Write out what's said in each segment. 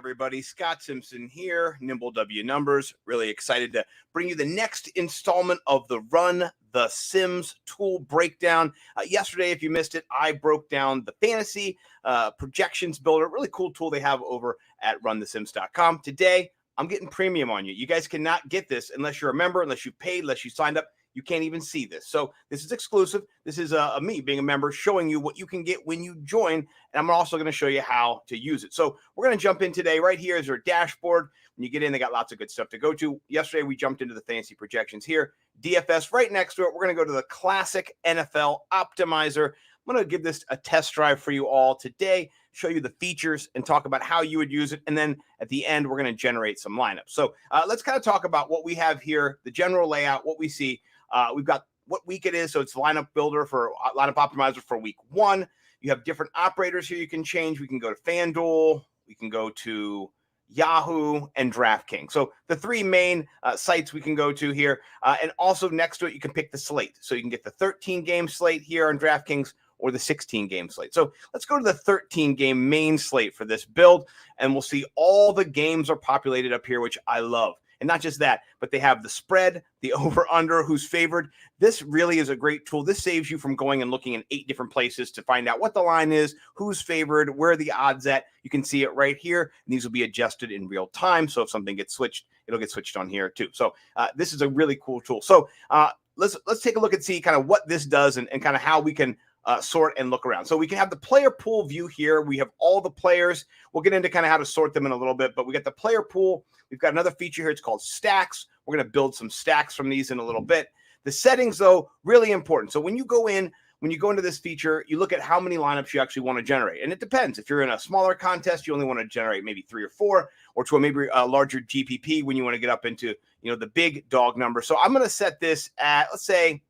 everybody? Scott Simpson here, Nimble W Numbers. Really excited to bring you the next installment of the Run the Sims tool breakdown. Yesterday, if you missed it, I broke down the fantasy projections builder. Really cool tool they have over at runthesims.com. Today, I'm getting premium on you. You guys cannot get this unless you're a member, unless you paid, unless you signed up. You can't even see this. So this is exclusive. This is me being a member showing you what you can get when you join. And I'm also going to show you how to use it. So we're going to jump in today. Right here is your dashboard. When you get in, they got lots of good stuff to go to. Yesterday, we jumped into the fantasy projections here. DFS right next to it. We're going to go to the classic NFL Optimizer. I'm going to give this a test drive for you all today, show you the features and talk about how you would use it. And then at the end, we're going to generate some lineups. So let's kind of talk about what we have here, the general layout, what we see. We've got what week it is. So it's lineup builder for lineup optimizer for week 1. You have different operators here you can change. We can go to FanDuel. We can go to Yahoo and DraftKings. So the three main sites we can go to here. And also next to it, you can pick the slate. So you can get the 13-game slate here on DraftKings or the 16-game slate. So let's go to the 13-game main slate for this build. And we'll see all the games are populated up here, which I love. And not just that, but they have the spread, the over-under, who's favored. This really is a great tool. This saves you from going and looking in 8 different places to find out what the line is, who's favored, where are the odds at. You can see it right here. And these will be adjusted in real time. So if something gets switched, it'll get switched on here too. So this is a really cool tool. So let's take a look and see kind of what this does and kind of how we can sort and look around. So we can have the player pool view here. We have all the players. We'll get into kind of how to sort them in a little bit, but we got the player pool. We've got another feature here. It's called stacks. We're going to build some stacks from these in a little bit. The settings, though, really important. So when you go into this feature, you look at how many lineups you actually want to generate. And it depends. If you're in a smaller contest, you only want to generate maybe 3 or 4, or to maybe a larger GPP when you want to get up into, the big dog number. So I'm going to set this at, let's say,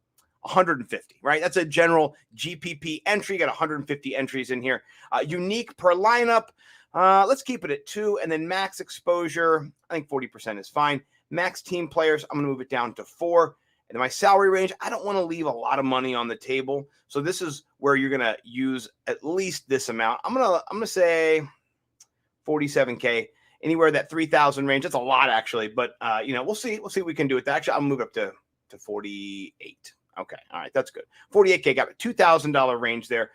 150, right? That's a general GPP entry. You got 150 entries in here. Unique per lineup. Let's keep it at 2. And then max exposure, I think 40% is fine. Max team players, I'm going to move it down to 4. And in my salary range, I don't want to leave a lot of money on the table. So this is where you're going to use at least this amount. I'm going to say 47K, anywhere that 3,000 range. That's a lot actually, but we'll see what we can do with that. Actually, I'll move up to 48. Okay. All right. That's good. 48K, got a $2,000 range there.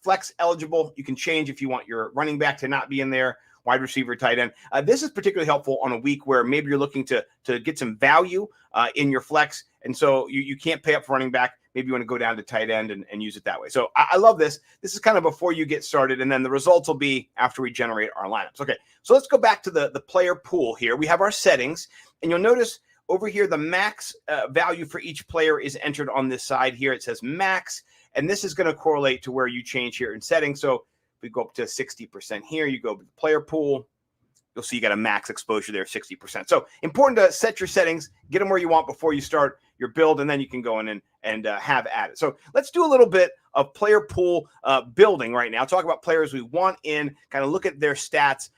Flex eligible. You can change if you want your running back to not be in there, wide receiver, tight end. This is particularly helpful on a week where maybe you're looking to get some value in your flex. And so you can't pay up for running back. Maybe you want to go down to tight end and use it that way. So I love this. This is kind of before you get started. And then the results will be after we generate our lineups. Okay. So let's go back to the player pool here. We have our settings, and you'll notice over here, the max value for each player is entered on this side here. It says max, and this is going to correlate to where you change here in settings. So if we go up to 60% here, you go to the player pool, you'll see you got a max exposure there, 60%. So important to set your settings, get them where you want before you start your build, and then you can go in and have at it. So let's do a little bit of player pool building right now. Talk about players we want in, kind of look at their stats,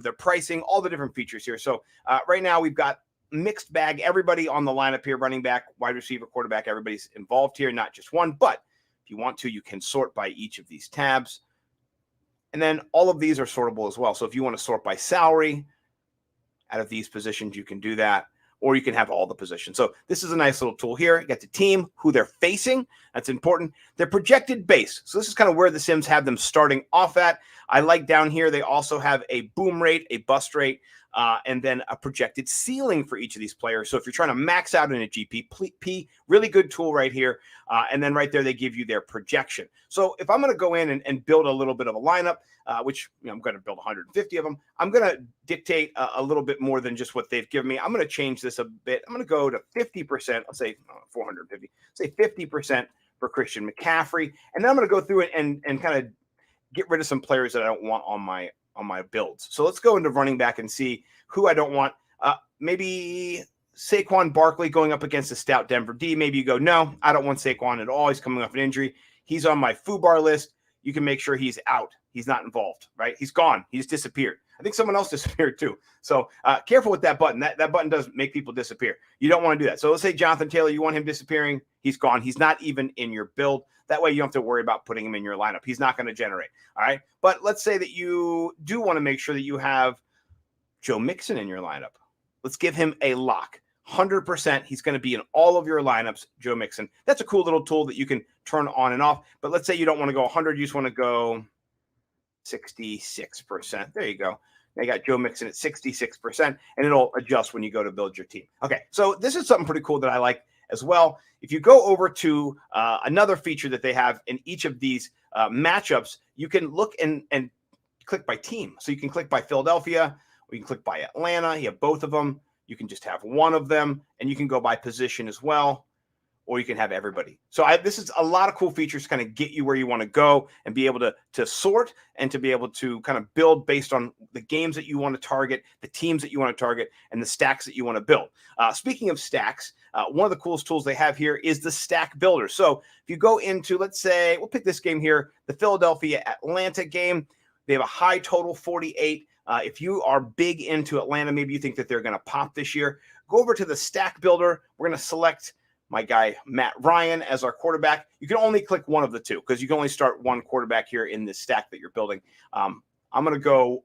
their pricing, all the different features here. So right now we've got mixed bag. Everybody on the lineup here, running back, wide receiver, quarterback, everybody's involved here, not just one. But if you want to, you can sort by each of these tabs. And then all of these are sortable as well. So if you want to sort by salary out of these positions, you can do that. Or you can have all the positions. So this is a nice little tool here. You got the team, who they're facing. That's important. Their projected base. So this is kind of where the Sims have them starting off at. I like down here, they also have a boom rate, a bust rate, and then a projected ceiling for each of these players. So if you're trying to max out in a GPP, really good tool right here. And then right there, they give you their projection. So if I'm going to go in and build a little bit of a lineup, which I'm going to build 150 of them, I'm going to dictate a little bit more than just what they've given me. I'm going to change this a bit. I'm going to go to 50%. I'll say 450, say 50% for Christian McCaffrey. And then I'm going to go through it and kind of get rid of some players that I don't want on my builds. So let's go into running back and see who I don't want. Maybe Saquon Barkley going up against a stout Denver D. Maybe you go, no, I don't want Saquon at all. He's coming off an injury. He's on my FUBAR list. You can make sure he's out. He's not involved, right? He's gone. He's disappeared. I think someone else disappeared too. So careful with that button. That button does make people disappear. You don't want to do that. So let's say Jonathan Taylor, you want him disappearing. He's gone. He's not even in your build. That way you don't have to worry about putting him in your lineup. He's not going to generate. All right. But let's say that you do want to make sure that you have Joe Mixon in your lineup. Let's give him a lock. 100%. He's going to be in all of your lineups, Joe Mixon. That's a cool little tool that you can turn on and off. But let's say you don't want to go 100. You just want to go 66%. There you go. Now you got Joe Mixon at 66%, and it'll adjust when you go to build your team. Okay, so this is something pretty cool that I like as well. If you go over to another feature that they have in each of these matchups, you can look and click by team. So you can click by Philadelphia, or you can click by Atlanta. You have both of them. You can just have one of them, and you can go by position as well, or you can have everybody. So this is a lot of cool features to kind of get you where you want to go and be able to sort and to be able to kind of build based on the games that you want to target, the teams that you want to target, and the stacks that you want to build. Speaking of stacks, one of the coolest tools they have here is the stack builder. So if you go into, let's say, we'll pick this game here, the Philadelphia-Atlanta game. They have a high total, 48. If you are big into Atlanta, maybe you think that they're going to pop this year, go over to the stack builder. We're going to select my guy, Matt Ryan, as our quarterback. You can only click one of the two because you can only start one quarterback here in this stack that you're building. I'm going to go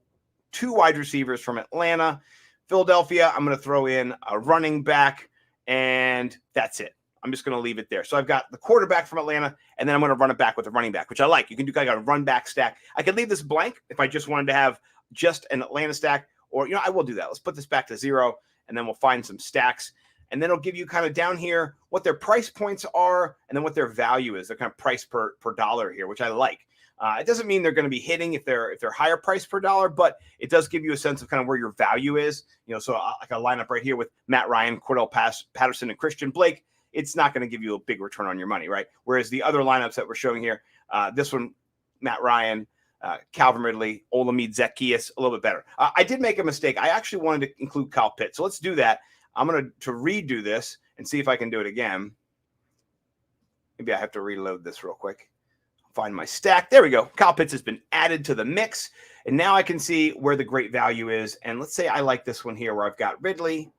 2 wide receivers from Atlanta. Philadelphia, I'm going to throw in a running back, and that's it. I'm just going to leave it there. So I've got the quarterback from Atlanta, and then I'm going to run it back with a running back, which I like. You can do kind of a run back stack. I could leave this blank if I just wanted to have just an Atlanta stack, or, I will do that. Let's put this back to 0, and then we'll find some stacks. And then it'll give you kind of down here what their price points are and then what their value is. Their kind of price per dollar here, which I like. It doesn't mean they're going to be hitting if they're higher price per dollar, but it does give you a sense of kind of where your value is. So like a lineup right here with Matt Ryan, Cordell Patterson, and Christian Blake, it's not going to give you a big return on your money, right? Whereas the other lineups that we're showing here, this one, Matt Ryan, Calvin Ridley, Olamide Zaccheaus, a little bit better. I did make a mistake. I actually wanted to include Kyle Pitts. So let's do that. I'm going to redo this and see if I can do it again. Maybe I have to reload this real quick. Find my stack. There we go. Kyle Pitts has been added to the mix. And now I can see where the great value is. And let's say I like this one here where I've got Ridley.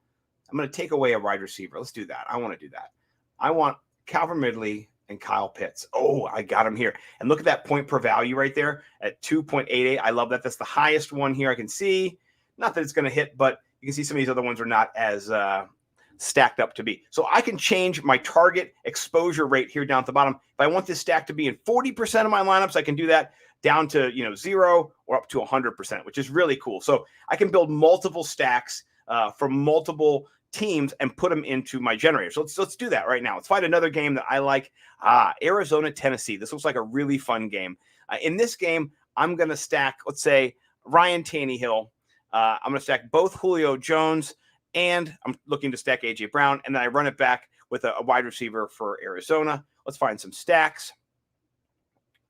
I'm going to take away a wide receiver. Let's do that. I want to do that. I want Calvin Ridley and Kyle Pitts. Oh, I got him here. And look at that point per value right there at 2.88. I love that. That's the highest one here I can see. Not that it's going to hit, but you can see some of these other ones are not as stacked up to be. So I can change my target exposure rate here down at the bottom. If I want this stack to be in 40% of my lineups, I can do that down to 0 or up to 100%, which is really cool. So I can build multiple stacks from multiple teams and put them into my generator. So let's do that right now. Let's find another game that I like. Arizona, Tennessee. This looks like a really fun game. In this game, I'm going to stack, let's say, Ryan Tannehill. I'm going to stack both Julio Jones, and I'm looking to stack A.J. Brown, and then I run it back with a wide receiver for Arizona. Let's find some stacks.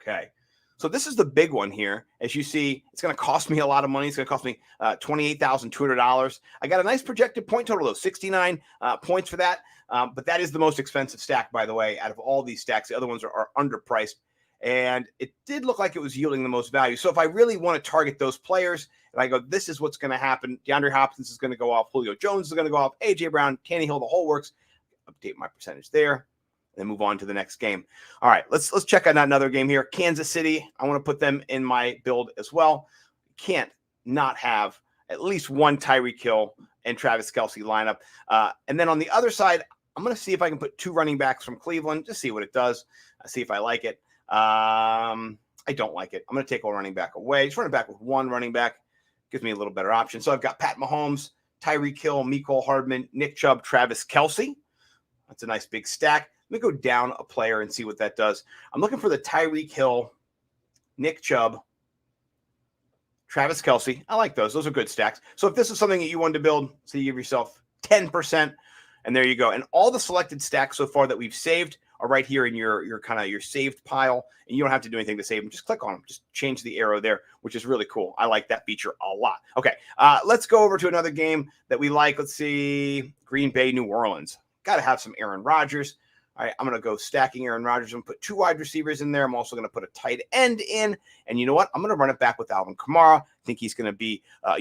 Okay. So this is the big one here. As you see, it's going to cost me a lot of money. It's going to cost me $28,200. I got a nice projected point total, though, 69 points for that. But that is the most expensive stack, by the way, out of all these stacks. The other ones are underpriced. And it did look like it was yielding the most value. So if I really want to target those players, and I go, this is what's going to happen. DeAndre Hopkins is going to go off. Julio Jones is going to go off. A.J. Brown, Tannehill, the whole works. Update my percentage there, and then move on to the next game. All right, let's check out another game here. Kansas City. I want to put them in my build as well. Can't not have at least one Tyreek Hill and Travis Kelce lineup. And then on the other side, I'm going to see if I can put 2 running backs from Cleveland. Just see what it does. See if I like it. I don't like it. I'm going to take a running back away. Just run it back with 1 running back. Gives me a little better option. So I've got Pat Mahomes, Tyreek Hill, Mecole Hardman, Nick Chubb, Travis Kelce. That's a nice big stack. Let me go down a player and see what that does. I'm looking for the Tyreek Hill, Nick Chubb, Travis Kelce. I like those. Those are good stacks. So if this is something that you wanted to build, so you give yourself 10%, and there you go. And all the selected stacks so far that we've saved are right here in your kind of your saved pile, and you don't have to do anything to save them. Just click on them. Just change the arrow there, which is really cool. I like that feature a lot. Okay, let's go over to another game that we like. Let's see, Green Bay, New Orleans. Got to have some Aaron Rodgers. All right, I'm going to go stacking Aaron Rodgers and put 2 wide receivers in there. I'm also going to put a tight end in, and you know what? I'm going to run it back with Alvin Kamara. I think he's going to be, a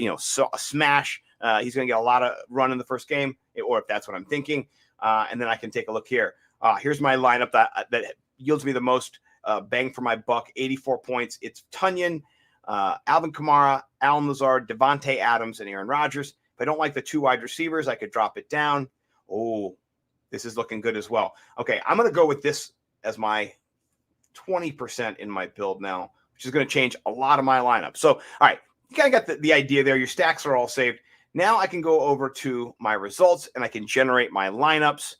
smash. He's going to get a lot of run in the first game, or if that's what I'm thinking. And then I can take a look here. Here's my lineup that yields me the most bang for my buck, 84 points. It's Tunyon, Alvin Kamara, Allen Lazard, Devontae Adams, and Aaron Rodgers. If I don't like the 2 wide receivers, I could drop it down. Oh, this is looking good as well. Okay, I'm going to go with this as my 20% in my build now, which is going to change a lot of my lineup. So, all right, you kind of got the idea there. Your stacks are all saved. Now I can go over to my results and I can generate my lineups.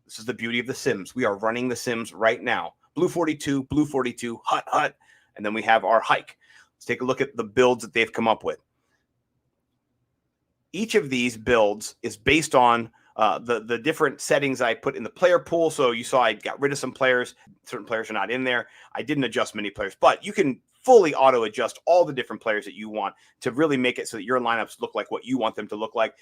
This is the beauty of the Sims. We are running the Sims right now. Blue 42, hut, and then we have our hike. Let's take a look at the builds that they've come up with. Each of these builds is based on the different settings I put in the player pool. So you saw I got rid of some players. Certain players are not in there. I didn't adjust many players, but you can fully auto adjust all the different players that you want to really make it so that your lineups look like what you want them to look like.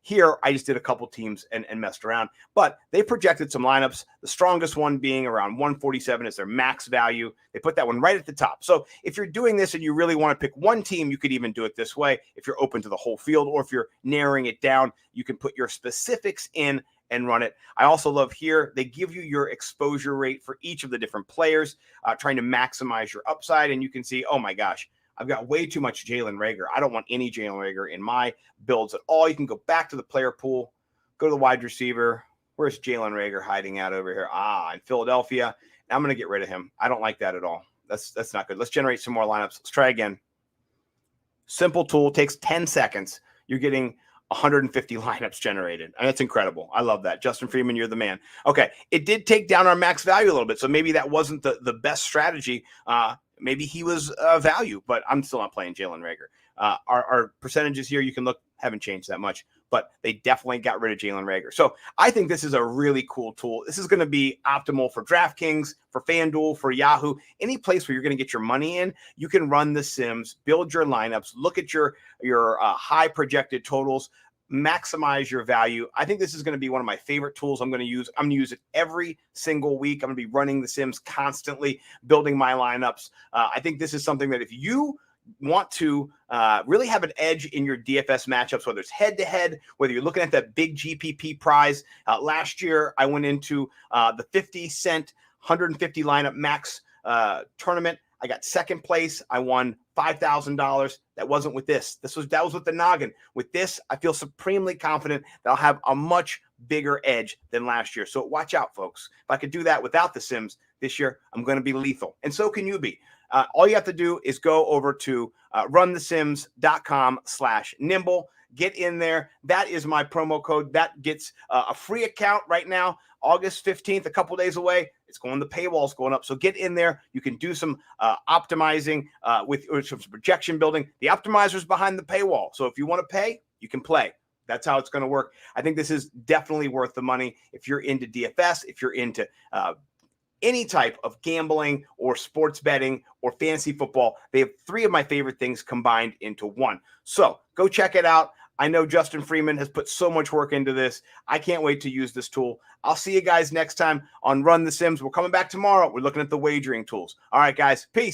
Here, I just did a couple teams and messed around, but they projected some lineups, the strongest one being around 147 is their max value. They put that one right at the top. So if you're doing this and you really want to pick one team, you could even do it this way. If you're open to the whole field, or if you're narrowing it down, you can put your specifics in and run it. I also love here, they give you your exposure rate for each of the different players, trying to maximize your upside. And you can see, oh my gosh, I've got way too much Jalen Reagor. I don't want any Jalen Reagor in my builds at all. You can go back to the player pool, go to the wide receiver. Where's Jalen Reagor hiding out over here? In Philadelphia. I'm going to get rid of him. I don't like that at all. That's not good. Let's generate some more lineups. Let's try again. Simple tool, takes 10 seconds. You're getting 150 lineups generated. And that's incredible. I love that. Justin Freeman, you're the man. Okay. It did take down our max value a little bit. So maybe that wasn't the best strategy. Maybe he was value, but I'm still not playing Jalen Reagor. Our percentages here, you can look, haven't changed that much, but they definitely got rid of Jalen Reagor. So I think this is a really cool tool. This is going to be optimal for DraftKings, for FanDuel, for Yahoo, any place where you're going to get your money in. You can run the Sims, build your lineups, look at your high projected totals, maximize your value. I think this is going to be one of my favorite tools I'm going to use. I'm going to use it every single week. I'm going to be running the Sims constantly, building my lineups. I think this is something that if you want to really have an edge in your DFS matchups, whether it's head-to-head, whether you're looking at that big GPP prize. Last year, I went into the 50-cent, 150 lineup max tournament. I got second place. I won $5,000. That wasn't with this. That was with the noggin. With this, I feel supremely confident that I'll have a much bigger edge than last year. So watch out, folks. If I could do that without the Sims this year, I'm going to be lethal. And so can you be. All you have to do is go over to runthesims.com/nimble. Get in there. That is my promo code. That gets a free account right now. August 15th, a couple days away. It's going, the paywall's going up. So get in there. You can do some optimizing with some projection building. The optimizer's behind the paywall. So if you want to pay, you can play. That's how it's going to work. I think this is definitely worth the money. If you're into DFS, if you're into any type of gambling or sports betting or fantasy football, they have 3 of my favorite things combined into one. So go check it out. I know Justin Freeman has put so much work into this. I can't wait to use this tool. I'll see you guys next time on Run the Sims. We're coming back tomorrow. We're looking at the wagering tools. All right, guys. Peace.